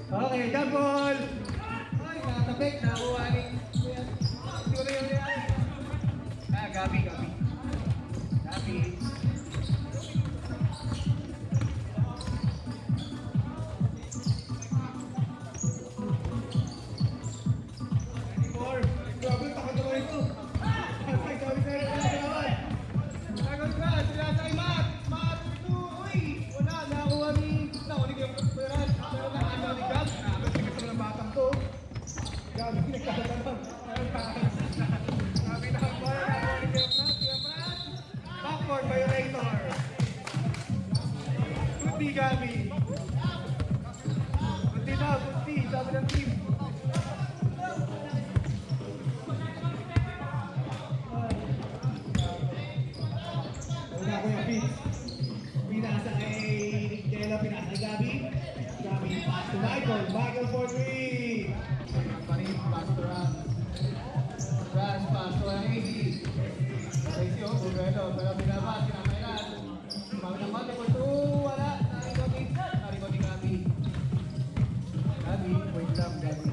Okay, jump ball! Ay, nakatapik, nakuha ni... Siguro yung nangyari. Gabi. Gabi. Grabe, takot naman ito. Sabi sa'yo na naman. Takot ka, sila sa Matt. Matt, ito, uy! Wala, nakakuha ni... Nakuha ni Peran. Pero nakakuha ni Gab. Nakakasikat naman ang batang to. Gabi, nagkakataman. Sabi na ang bola, nakakuha ni Peran. Backward violator. Kundi, Gabi. Kundi na, kundi. Sabi ng team. Kuya Vince, pinasa kay Jello, pinasa kay Gabi. Gabi, pass to Michael. Michael for 3. Parin, pass to Rams. Rams, pass to AC. AC, oh, Bugano. Pero binabas, kinakailan. Sumami naman, for 2. Wala. Narikot ni Gabi. Gabi, wait lang, Gabi.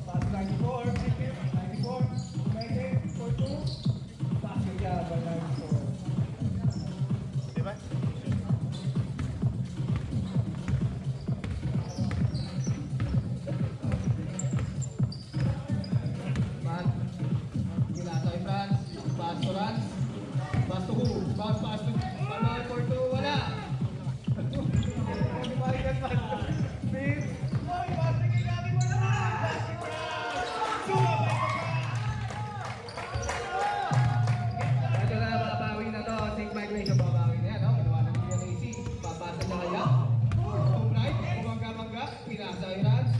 Pass to 94. 94. Michael for 2. Diba? Man, ginasa kay France, pass to Rans, pass to who? Pass to Palma for 2, wala! Hindi malikan pa. Please! Oy, pass to kay Gabi, wala! Sumabay ka pa! Ito na, makabawi na to. St. Migration, makabawi na yan, no? Manawanan ko yung AC. Papasa na kaya. Home right, bumangga-mangga. Pinasa kay Rans.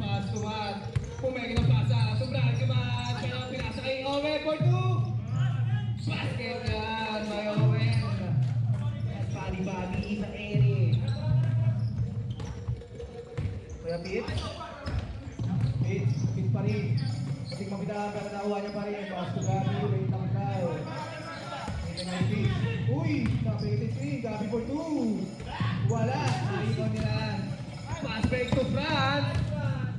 Pass to Matt. Pumegi ng pasa. Sobrang si Matt. Kaya pinasa kay Owen for 2. Basket yan, may Owen. Bali-bali sa area. Kuya Pete. Pete pa rin. Pating mabidahan ka na nakuha niya pa rin. Pass to Gabi. Wait lang daw. Uy! Nakapitin screen. Gabi for 2. Wala. Nakikon nila. Pass break to France.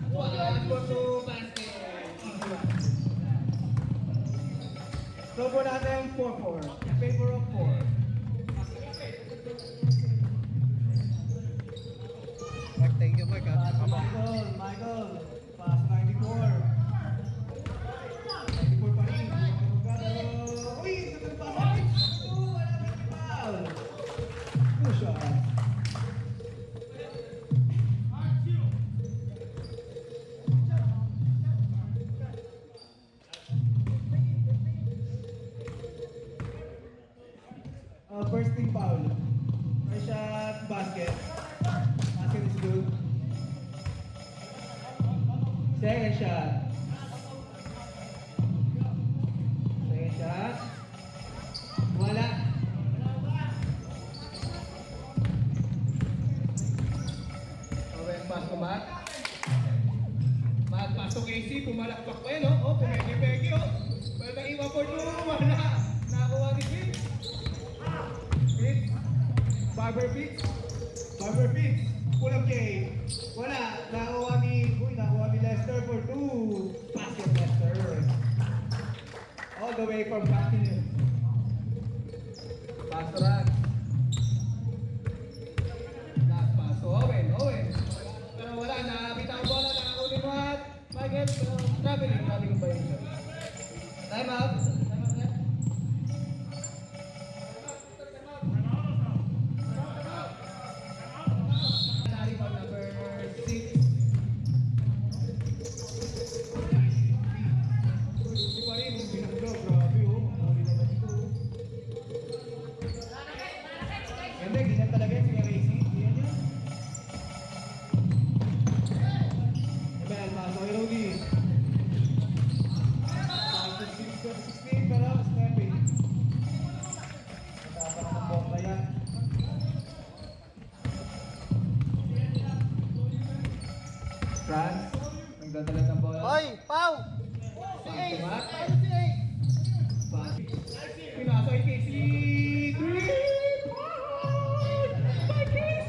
Wala for 2. Basket. So po natin 4-4. In favor of 4. Mark, thank you, Mark. Michael. Pass 94. 94 pa rin. Uy! Nagpapasok! Wala ka ni Paul! Push on. First team foul. First shot, basket. Basket is good. Second shot. Second shot. Wala. Okay, pass to Matt. Matt, pass to Casey. Pumalakpak pa yun, oh. Oh, pumegi-pegi, oh. Well, naiwan for 2. Wala. Nakakuha ni Pete. Pete. Barber Pete. Pull up K. Wala. Nakakuha ni Lester for 2. Basket Lester. All the way from Platinum. Pass to Rans. Last pass to Owen. Pero wala. Nakabita ang bola. Nakakuha ni Matt. Michael. Traveling ba yun? Time out. Hindi, ganyan talaga yung si Racy. Ganyan yun. Ebel, paso kay Rudy. Paso 16 pero stepping. Matapa na ng bomba yan. France, nagdadala ng bola. Hoy, Pau! Paso Matt. Pinasa kay Casey. 3 point by Casey.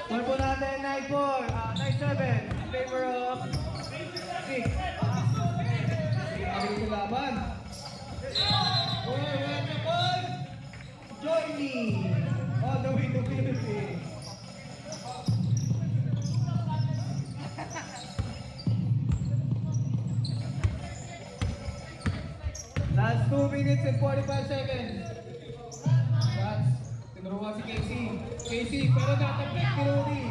Score po natin 9-4, 9-7 in favor of 6. Sabi ko laban. Uy, wala na ball! Join me! All the way to Philippines. Last 2 minutes and 45 seconds. That's tinuruan si Casey. Casey, pero natapit ni Rudy.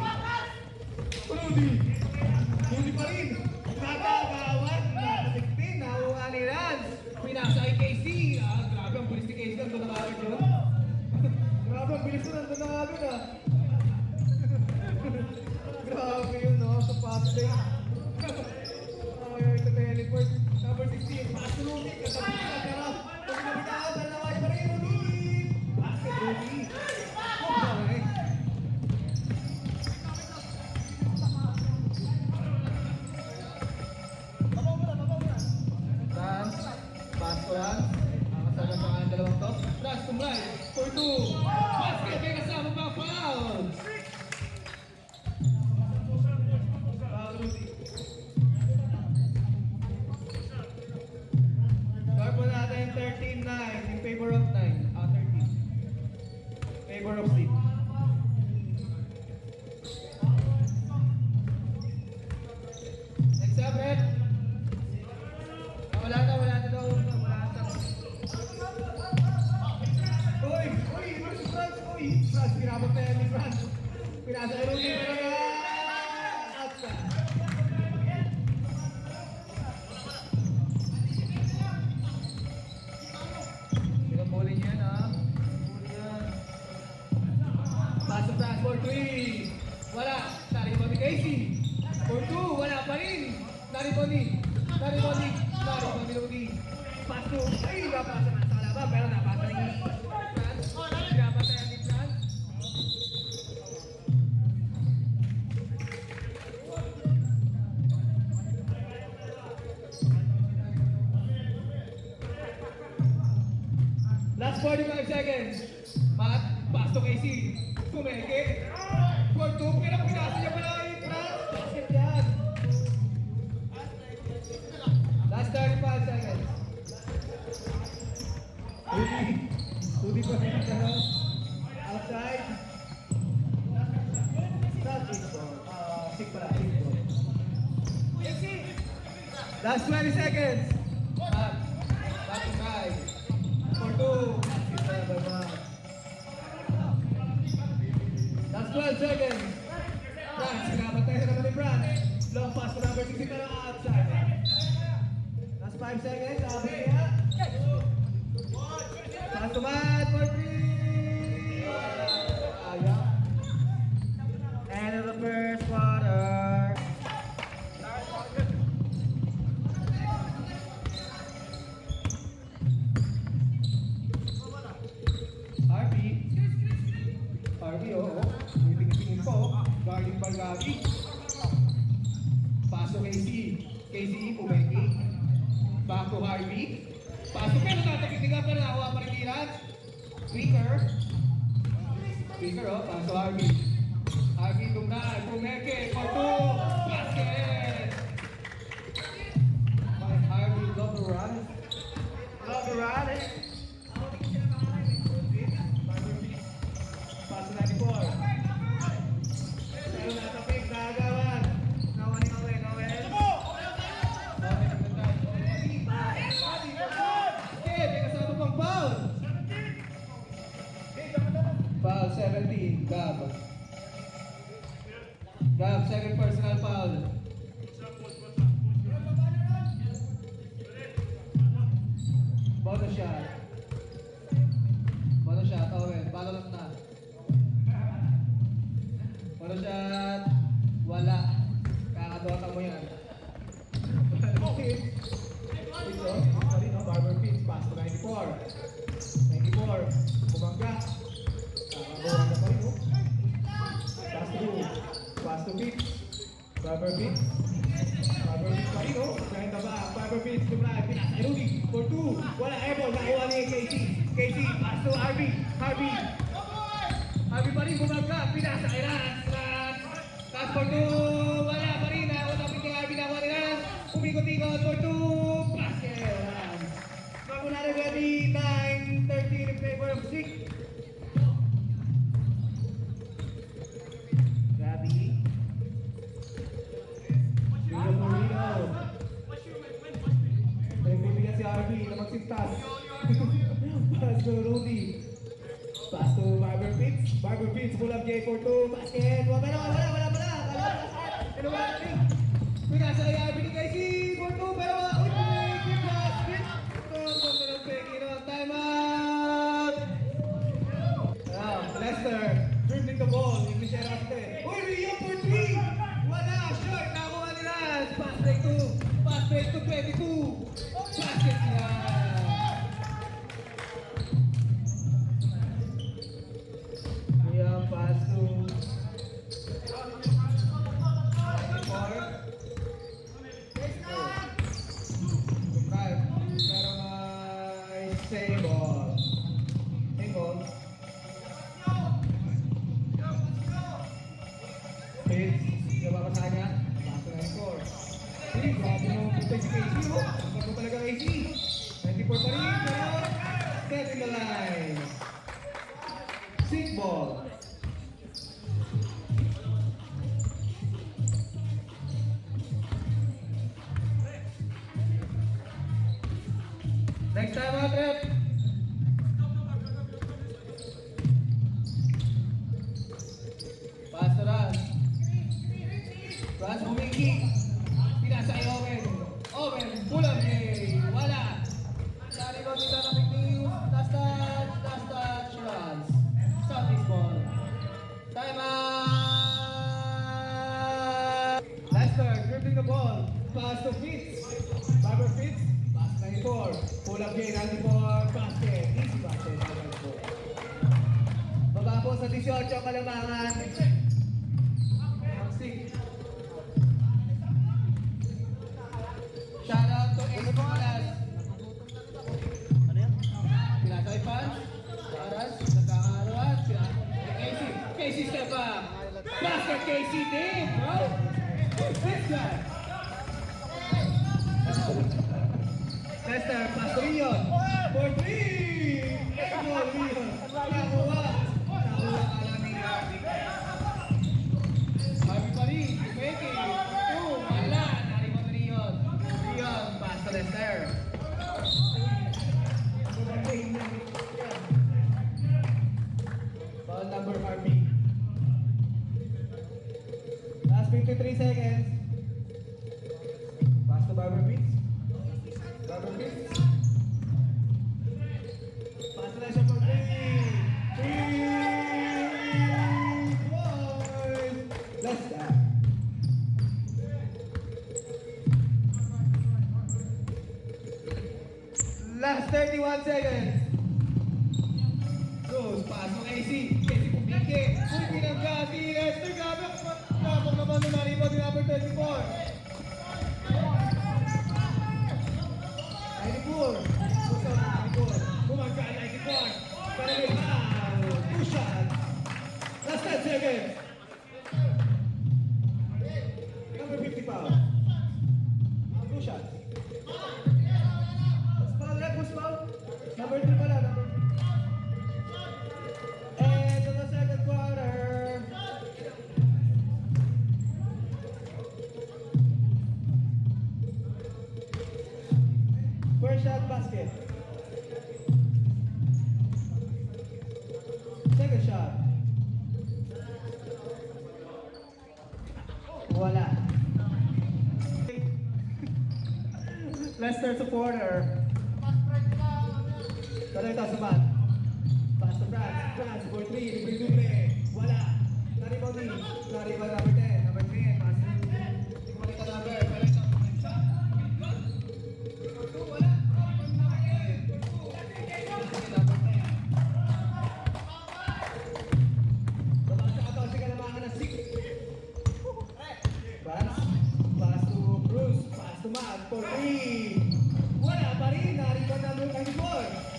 Rudy pa rin. Natagawat. Natapit. Nahuha ni Rans. Pinasa kay Casey. Grabe ang bilis ni Casey. Nandun na kagad yun. Grabe ang bilis na nandun na kagad ah. Grabe yun no. Sa patlay. Ito teleport. Number 16. Pass to Rudy. Kasabit na pero. Pag nabitaan. Dalawa pa rin Rudy. Basket Rudy. Okay. Rans. Pass to Rans. Kasagat pa ang dalawang to. Rans tumlay. For 2. Basket. May kasama pa. Foul. Foul Rudy. Score po natin 13-9 in favor of 9. 13. Favor of 6. Next up, Red. Wala na daw. Wala na. Uy, versus France. Uy, France, kinabot na yan ni France. Pinasa kay Rudy. Outside. Pinabulin yan ha. Pass to France for 3. Wala. Naripon ni Casey. For 2. Wala pa rin. Naripon ni Rudy. Pass to. Ay, napasa na sa kalaban. Pero napasa ni France. Napasa yan ni France. Last 45 seconds. Matt, pass to Casey. Kumeke. For 2, pero pinasa niya pala kay France. Basket yan. Last 35 seconds. Rudy pa rin ano? Outside. Not baseball. Sick pala, baseball. Last 20 seconds. Matt, back to 5. For 2. Last 12 seconds. France, sinamatay na naman ni France. Long pass to number 60 pero outside. Last 5 seconds. Sabi niya. Pass to Matt for 3. Ayaw. End of the first quarter. Harvey, oo. Tingin po. Guarding Balgavi. Paso Casey. Casey, Umeki. Back to Harvey. Paso pero natapitigan pero nakuha pa rin ni Rans. Tweaker, oh. Paso Harvey. Harvey tumnay. Umeki. For 2. Basket! By Harvey, love the run. Paso 94. Pero natapik, nakagawan. Nawan ni Owen. Okay, may kasama pang foul. Foul 17, Gab. Second personal foul. Bonus shot, Owen. Balot na. Bonus shot. Wala. Kakadota mo yan. Ito, sorry no, Barber Pitts. Pass to 94. Bumangga. Kakagawa na pa rin, no? Pass to Pitts. Barber Pitts pa rin, no? Dahil na ba? Barber Pitts, tumulay. Pinasa kay Rudy. For 2. Wala, Ebon. Nakuha ni Casey. Pass to Harvey pa rin, bumangga. Pinasa kay Rans. Pass for two. Wala pa rin. Nakakutapin kay Arvin. Nakuha nila. Umikot-ikot for two. Basket. Wala. Makunari ready. 9-13 in favor of Zik. Gabi. Rio Moreno. Nagbibigyan si Arvin na magsintas. Pass to Rudy. Pass to Barber Pitts. Barber Pitts, pull up J for two. Basket. Wala pala. Ano ba? Pinasa kay Arvin ni Casey for two. Pero quick basket. Ito ng Peggy no. Time out. Lester. Dribbling the ball. English era kasi. Uy, Rio for three. Wala. Short. Nakuha nila. Pass break to 22. Basket nila. Pass to 5. Pero may stable. Hit. Gawa ka sa kanya. Pass na yung score. Hey, grabe mo. Punta si Casey, oh. Bago talaga Casey. 94 pa rin. Pero set in the line. Sick ball. Next time out, rep. Pass to Raz. Raz humingi. Pinasa kay Owen. Owen, pulang eh. Wala. Sari ko dito na big news. Last touch, Raz. Southeast ball. Time out. Lester, dribbling the ball. Pass to Fitz. Barber Fitz. Pass 94. Pull up game, 94. Basket. Easy basket. Baba po sa 18 Kalamangan. Six. Shout out to Ace Nicolas. Ano yan? Pinasa kay Pans. Paras. Nagkakaroon. Casey step up. Basket Casey din, bro. This guy. Lester, pass to Leon. For three. Leon. Nakuha ka lang ni Harvey. Harvey pa rin. Peke. Two. Wala. Narimo to Leon. Leon, pass to Lester. Foul number Harvey. Last 53 seconds. Pass to Barber Pitts. Barber Pitts. Pass to Lester for three. Boys. Lester. Last 31 seconds. Goes, pass to AC. AC pumike. Uy, pinangga si Lester. Grabe. Kapag naman nung naribot yung number 24. 94. Puso, 94. Bumangga, 94. Pero may foul. Two shots. Last 10 seconds. Number 50 foul. Two shots. Push foul. Number 3 pala. Number 3. And to the second quarter. First shot basket. Second shot. Wala. Lester supporter. Pero ito sa mat. Pass to France. France for 3. Libre duble. Wala. Naribaw ni. Naribaw number 10. Number 10. Pass to. Hindi ko makita number. Pero ito. Wala. Number 10. Babak sa 14 Kalamangan na 6. France. Pass to Bruce. Pass to Matt for 3. Wala pa rin. Naribaw number 94.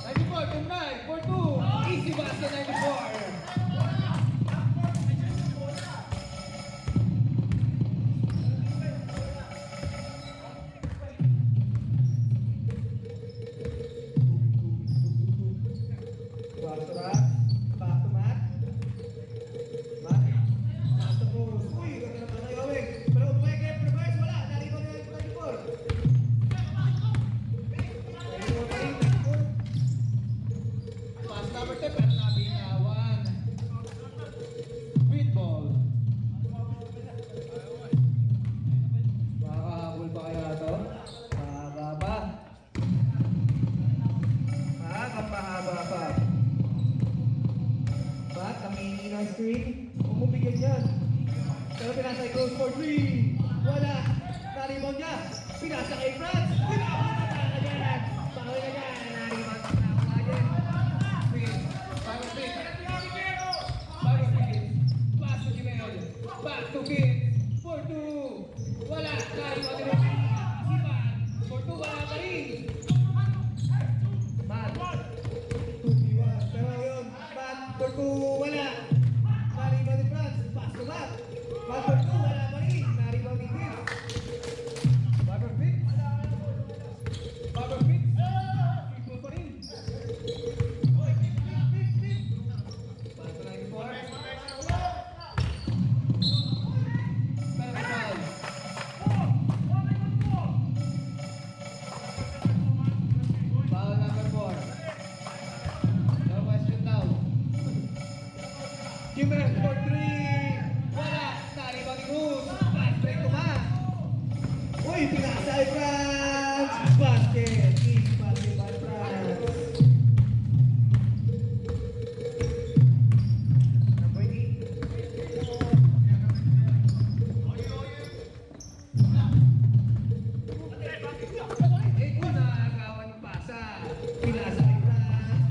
94, tonight, for 2. Easy basket, 94. number 10, pero nabinawan. Sweet ball. Makakahabol pa kaya ito? Mahaba pa. Makakapahaba pa. But, kamingin ng screen, umubigyan yan. Pero pinasa kay close for 3. Wala. Na-rebound niya. Pinasa kay Franz. Pinasa na yan. Pakawin na yan. Na-rebound na ako again. Spin. Bago spin. Bago spin. Pass to Gimel. Back to Kid. For 2. Wala. Na-rebound na yan. Sipan. For 2. Wala pa rin. Bad. 2v1. Pero yun. Bad. For 2. Wala. Na-rebound ni Franz. Pass to back. Bad for 2. Wala pa rin. Na-rebound ni Kid. Barber Fix. Barber Fix. Ito pa rin. Oy, fix. Bago na yung 4. Pero may foul. Foul number 4. No question now. Gimel for 3. Wala. Na-rebound ni Cruz. Fast break to man. Uy, pinasa ay Franz! Basket! Easy basket by Franz. Number 8. Eh, kung nakagawan yung pasa. Pinasa ay Franz.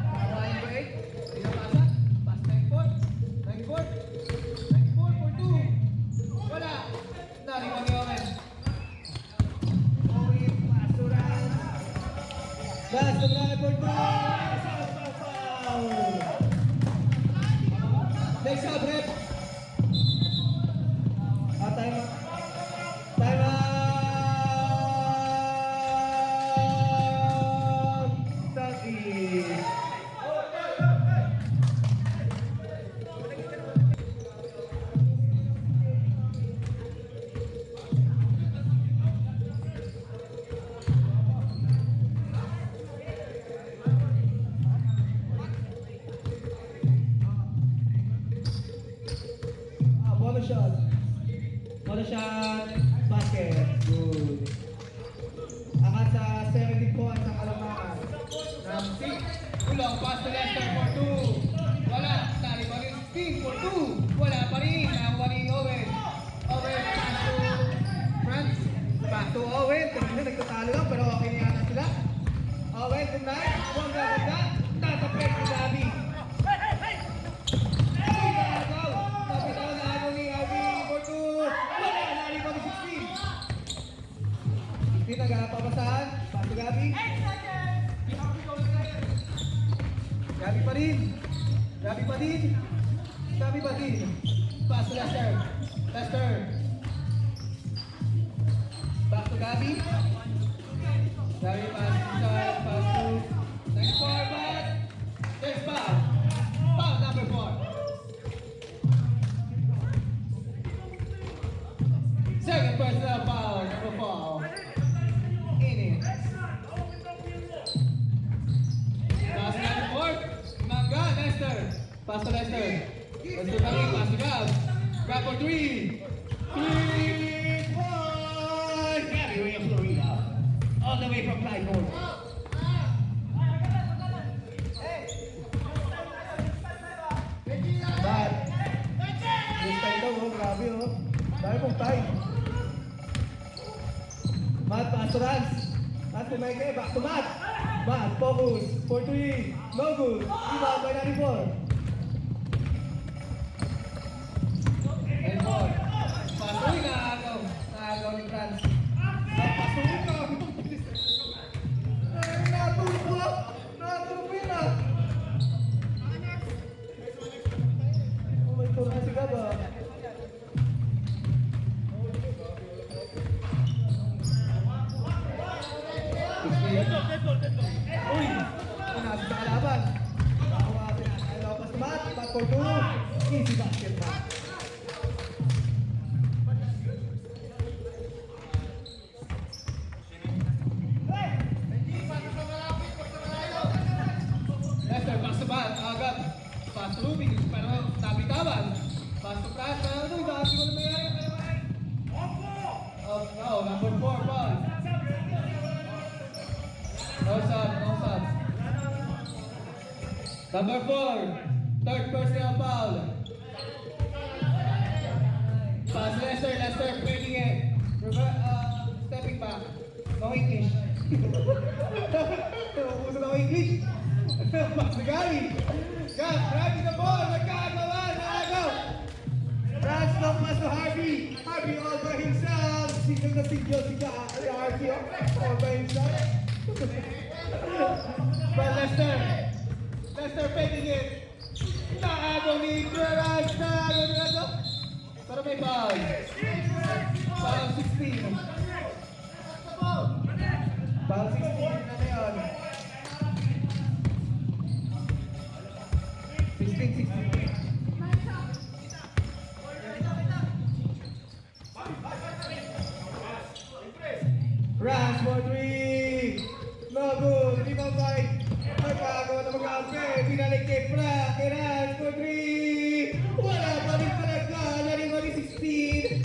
Nakagawa yung break. Pinapasa. Pass 9-4. 9-4. 94 for 2. Wala. Nariwan ni Owen. Owen, pass to Rans. Pass to Rans for 2. Foul. Next up, rep. Time out. Time out. That is. Bonus shot. Bonus shot. Basket. Good. Angat sa 70 points ang kalamangan. From 6. Ulong. Pass to Lester for 2. Wala. Tali pa rin. Steve for 2. Wala pa rin. Nakuha ni Owen. Owen. Pass to Franz. Back to Owen. Kanina nagtatalo lang pero okay na yata sila. Owen. Tonight. Huwag na. Tatapit ni Gabi. Hindi nagpapasahan. Pass to Gabi. Gabi pa rin. Gabi pa din. Gabi pa din. Pass to Lester. Lester. Back to Gabi. Gabi pass inside. Pass to next forward. There's foul. Foul number 4. Second personal foul, number 4. Init. Pass to number 4. Mangga, Lester. Pass to Lester. Lester banging, pass to Gab. Grab for 3. 3-1. Gabby Ray of Florida. All the way from Clyde. Bad. This time daw, oh, grabe oh. Dahil pong time. Matt, pass to Rans. Matt, pumayke, back to Matt. Matt, focus. 4-3. No good. Rebound by 94. And 4. Pass to nakagaw. Nakagaw ni Rans. Pass to rin ka. Natulog ko. Natulog ko yun ah. Oh, may turn na si Gaba. Uy! Pinasa sa kalaban. Nakuha pinasa. Ayaw pas na Matt. Matt for 2. Easy basket Matt. agad. Pass to Ruby, pero tabi-tawan. Pass to Flash, pero ano, dahil ko na mayroon. No, number 4, ball. No subs. Number 4, third personal foul. Pass Lester, breaking it. Stepping back. No English. Uso na English. Pass to Gary. Grabbing the ball, nagkagawa, nagaw. Franz long pass to Harvey. Harvey all by himself. Single na single si Harvey all by himself. But Lester faking it. Naagaw ni Franz. Naagaw nila to. Pero may foul. Foul 16. Foul 16 na yun. 16. Rush for 3. No good. Rebound by Magagawa na mag-aampe. Pinalik kay Frank. Kay Rush for 3. Wala pa rin talaga. Lari mo rin 16.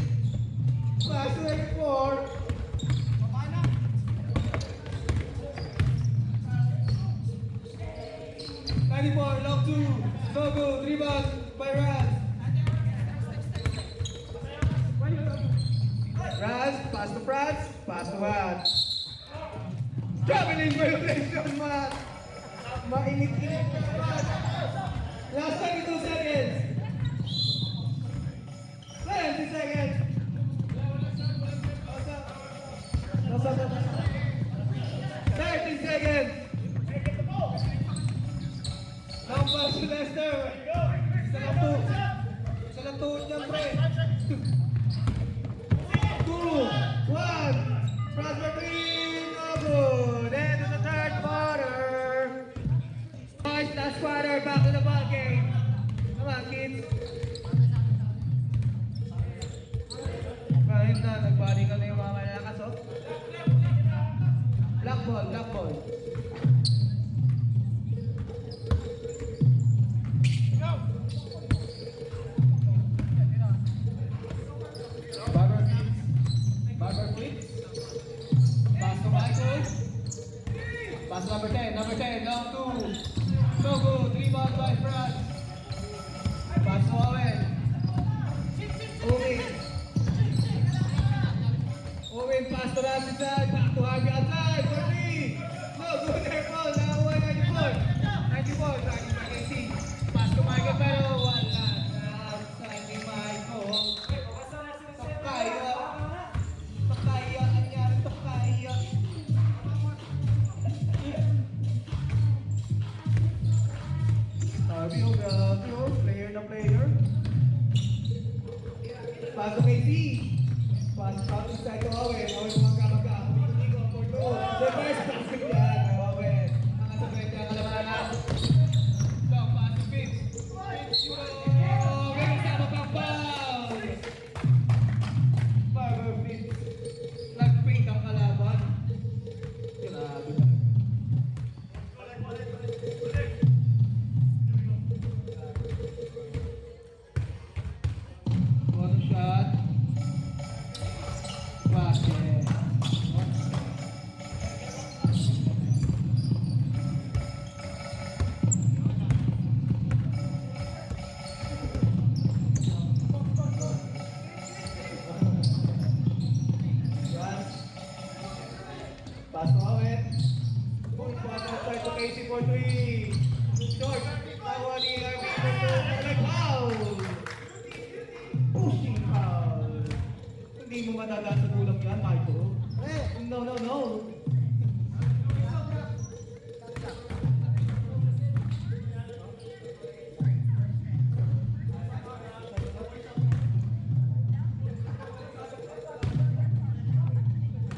Pass to 4. 94, long 2. No good. Rebound by Rush. Raz, pass to France, pass to Matt. Traveling violation, Matt. Mainit-init na Matt. Last 22 seconds. 20 seconds. Nasa 13 seconds. Long pass to Lester. Isa lang tuhod niya, pre. 2, 1, Prosper 3, no good. End of the third quarter. Guys, last quarter, back to the ball game. Come on, kids. Kahit na, nagbali ka na yung mga malakas, oh. Black ball. Barber flips. Pass to Michael. Pass number 10, long 2. No good. Rebound by France. Pass to Owen. Owen pass to Rams inside. Back to Harvey outside. For 3. No good. Air ball. Now 94. Driving by KC. Pass to Michael pero wala. Outside ni Michael. Grabe, player na player. Pass to KC. Pass out inside to Owen. Owen magkamaga. Kumikot for 2. The first pass to yan. Owen. Ang asabay niya kalamanan. Long pass to Fitz. Owen kasama pang foul. Barber Fitz. Nag-paint ang kalaban. Grabe ba? Shot. Basket. Pass to Owen. Pass outside to Casey for 3. Short. Tawa ni Harvey for 2. Foul. Pushing foul. Hindi mo matadaan sa tulog yan, Michael. No.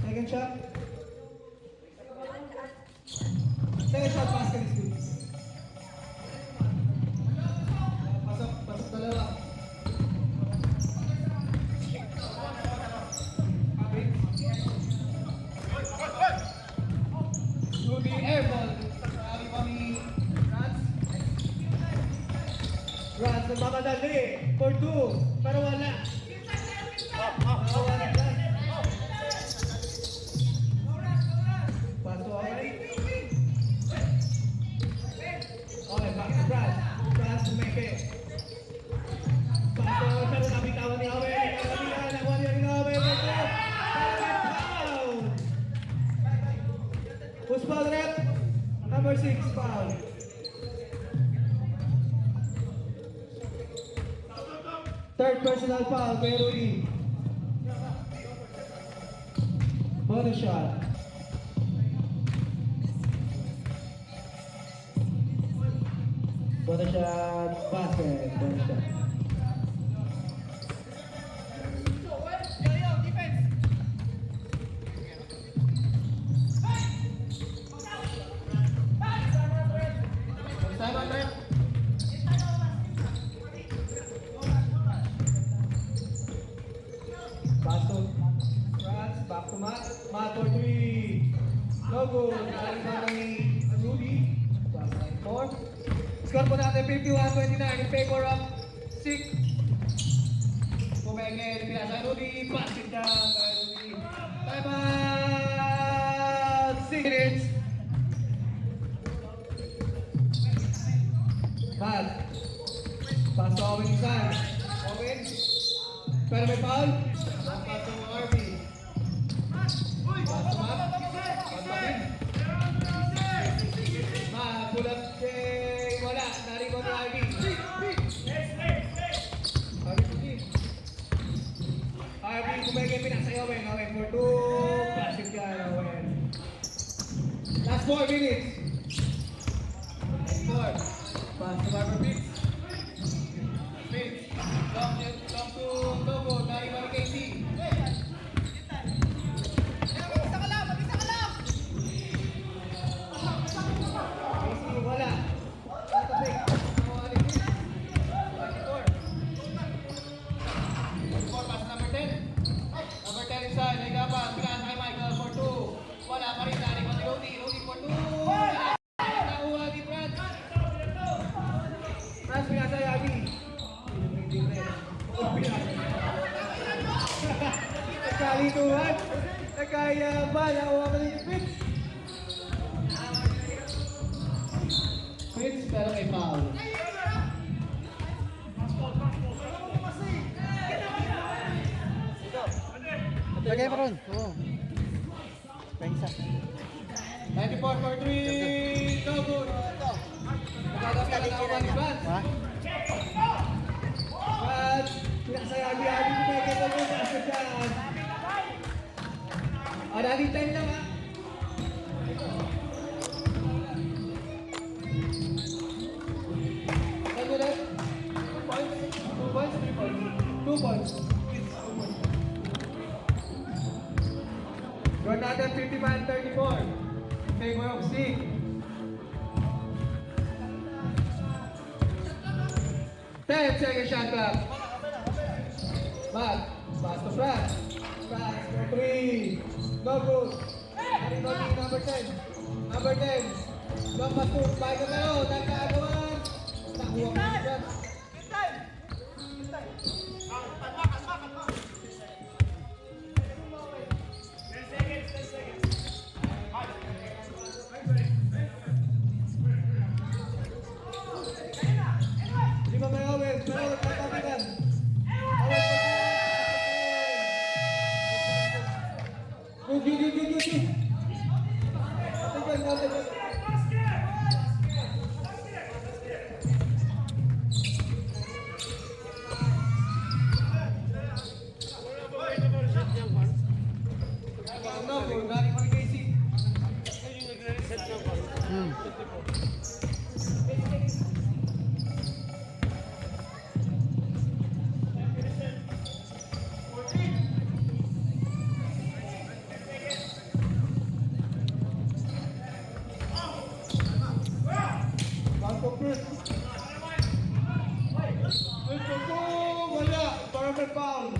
Second shot. Basket is good. Pasok dalawa. nagmamadali. For 2. Pero wala. Wala dyan. Paso okay. Okay, back to Brad. Brad Sumeke. Paso, pero nabitawan ni Owen. Nakuha niya ni Owen. Foul! Who's foul rep? Number 6, foul. Third personal foul kay Rudy. Bonus shot. Bonus shot, basket. Bonus shot. Time out, rep. Paso. France, back to Matt. Matt for 3. No good. Galing na kay Rudy. Plus 9-4. Score po natin 51-29 in favor of 6. Pumenge, pinasa kay Rudy. Pass it down kay Rudy. Time out! 6 minutes. Matt. Pass to Owen inside. Owen. Pero may foul. Ang pass to RB. Pass to Matt. Pass to him. Matt, pull up kay wala. Nariko ni RB. RB to team. RB, kumeke pinasay Owen. Owen for 2. Classic yan, Owen. Last 4 minutes. Third. Pass to Barbara Pitts. Pitts. Long to Togo. Nariko ni Casey. Casey, wala. Tatapik. Nakuha ni Pitts. 24. 24, pass number 10. Number 10 inside. Nagapan. Pinasa kay Michael for 2. Wala pa rin. Nariko ni Rudy. Rudy for 2. Nakuha ni Brad. Brad, pinasa kay Abby. Nagkalituhan. Nagkayaban. Nakuha pa rin ni Pitts. Pitts, pero may foul. Lagay pa ron. Oo. Pensa. 94 for 3. No good. Nagkakapit na nakuha ni Brad. Ha? Brad, pinasayagi ko may kita mo sa asasyan. Adding time lang ha. Ano na? 2 points? 2 points? 3 points? 2 points. Score natin 55-34 in favor of C. 10-second shot clock. Matt, pass to Franz. Franz for 3. No good. Everybody, number 10. Number 10. Long pass to Michael Melo. Nagkagawan. Nakuha mo si Franz. Di ba may Owen? Pero nagkakabigan. Owen for 3. Good. Natin. No, nari pa ni Casey. Wala, perfect foul.